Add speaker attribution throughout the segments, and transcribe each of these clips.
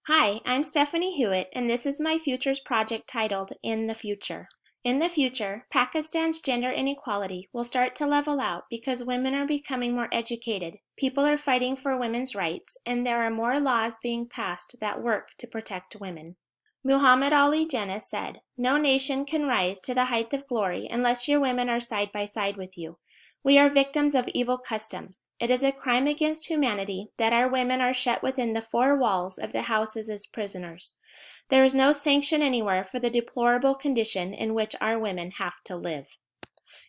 Speaker 1: Hi, I'm Stephanie Hewitt, and this is my Futures project titled In the Future. In the future, Pakistan's gender inequality will start to level out because women are becoming more educated, people are fighting for women's rights, and there are more laws being passed that work to protect women. Muhammad Ali Jinnah said, "No nation can rise to the height of glory unless your women are side by side with you. We are victims of evil customs. It is a crime against humanity that our women are shut within the four walls of the houses as prisoners. There is no sanction anywhere for the deplorable condition in which our women have to live."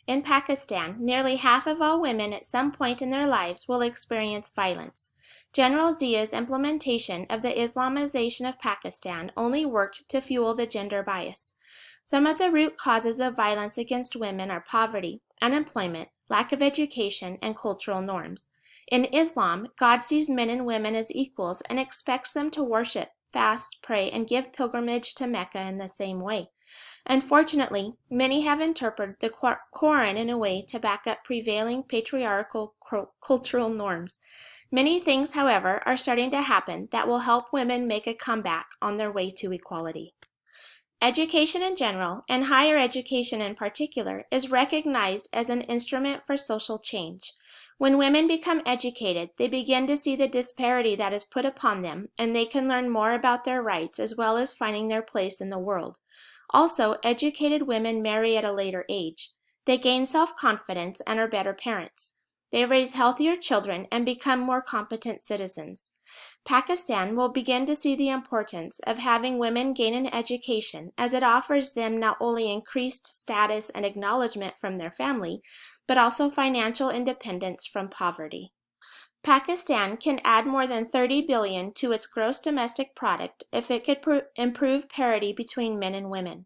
Speaker 1: In Pakistan, nearly half of all women at some point in their lives will experience violence. General Zia's implementation of the Islamization of Pakistan only worked to fuel the gender bias. Some of the root causes of violence against women are poverty, unemployment, lack of education, and cultural norms. In Islam, God sees men and women as equals and expects them to worship, fast, pray, and give pilgrimage to Mecca in the same way. Unfortunately, many have interpreted the Quran in a way to back up prevailing patriarchal cultural norms. Many things, however, are starting to happen that will help women make a comeback on their way to equality. Education in general, and higher education in particular, is recognized as an instrument for social change. When women become educated, they begin to see the disparity that is put upon them, and they can learn more about their rights as well as finding their place in the world. Also, educated women marry at a later age. They gain self-confidence and are better parents. They raise healthier children and become more competent citizens. Pakistan will begin to see the importance of having women gain an education, as it offers them not only increased status and acknowledgement from their family, but also financial independence from poverty. Pakistan can add more than $30 billion to its gross domestic product if it could improve parity between men and women.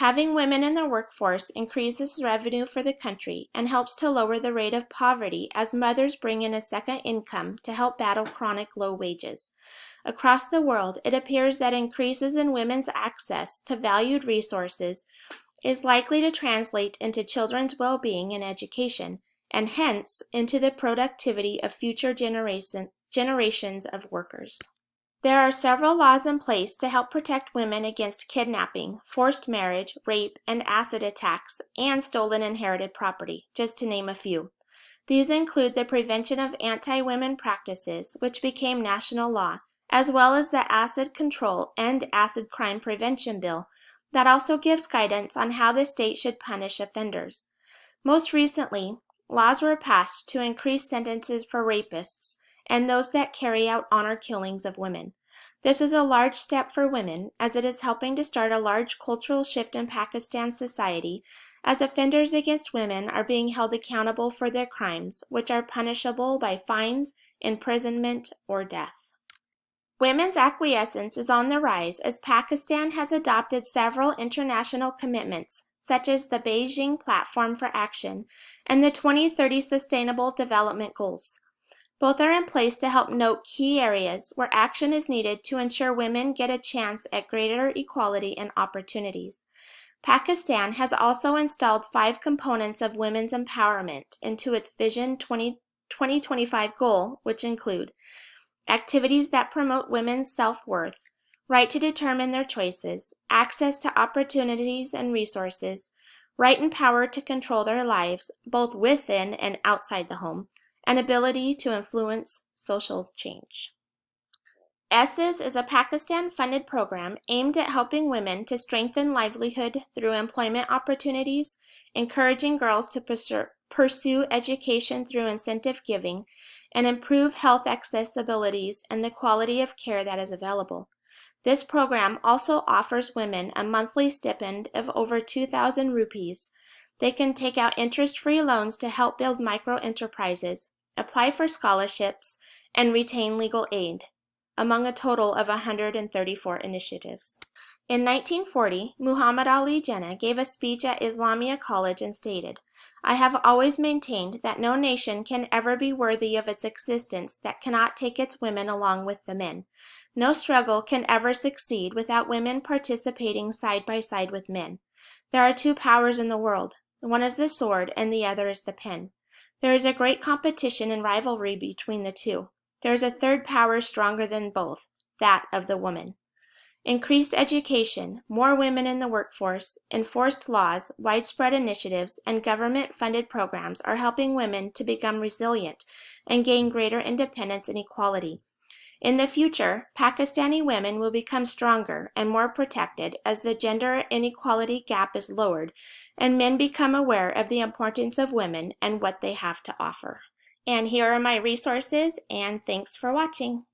Speaker 1: Having women in the workforce increases revenue for the country and helps to lower the rate of poverty as mothers bring in a second income to help battle chronic low wages. Across the world, it appears that increases in women's access to valued resources is likely to translate into children's well-being and education, and hence into the productivity of future generations of workers. There are several laws in place to help protect women against kidnapping, forced marriage, rape, and acid attacks, and stolen inherited property, just to name a few. These include the Prevention of Anti-Women Practices, which became national law, as well as the Acid Control and Acid Crime Prevention Bill, that also gives guidance on how the state should punish offenders. Most recently, laws were passed to increase sentences for rapists and those that carry out honor killings of women. This is a large step for women, as it is helping to start a large cultural shift in Pakistan society, as offenders against women are being held accountable for their crimes, which are punishable by fines, imprisonment, or death. Women's acquiescence is on the rise as Pakistan has adopted several international commitments, such as the Beijing Platform for Action and the 2030 Sustainable Development Goals. Both are in place to help note key areas where action is needed to ensure women get a chance at greater equality and opportunities. Pakistan has also installed 5 components of women's empowerment into its Vision 2025 goal, which include activities that promote women's self-worth, right to determine their choices, access to opportunities and resources, right and power to control their lives, both within and outside the home, and ability to influence social change. ESSES is a Pakistan-funded program aimed at helping women to strengthen livelihood through employment opportunities, encouraging girls to pursue education through incentive giving, and improve health accessibilities and the quality of care that is available. This program also offers women a monthly stipend of over 2,000 rupees. They can take out interest-free loans to help build micro-enterprises, apply for scholarships, and retain legal aid, among a total of 134 initiatives. In 1940, Muhammad Ali Jinnah gave a speech at Islamia College and stated, "I have always maintained that no nation can ever be worthy of its existence that cannot take its women along with the men. No struggle can ever succeed without women participating side by side with men. There are 2 powers in the world. One is the sword and the other is the pen. There is a great competition and rivalry between the 2. There is a third power stronger than both, that of the woman. Increased education, more women in the workforce, enforced laws, widespread initiatives, and government-funded programs are helping women to become resilient and gain greater independence and equality. In the future, Pakistani women will become stronger and more protected as the gender inequality gap is lowered and men become aware of the importance of women and what they have to offer. And here are my resources, and thanks for watching.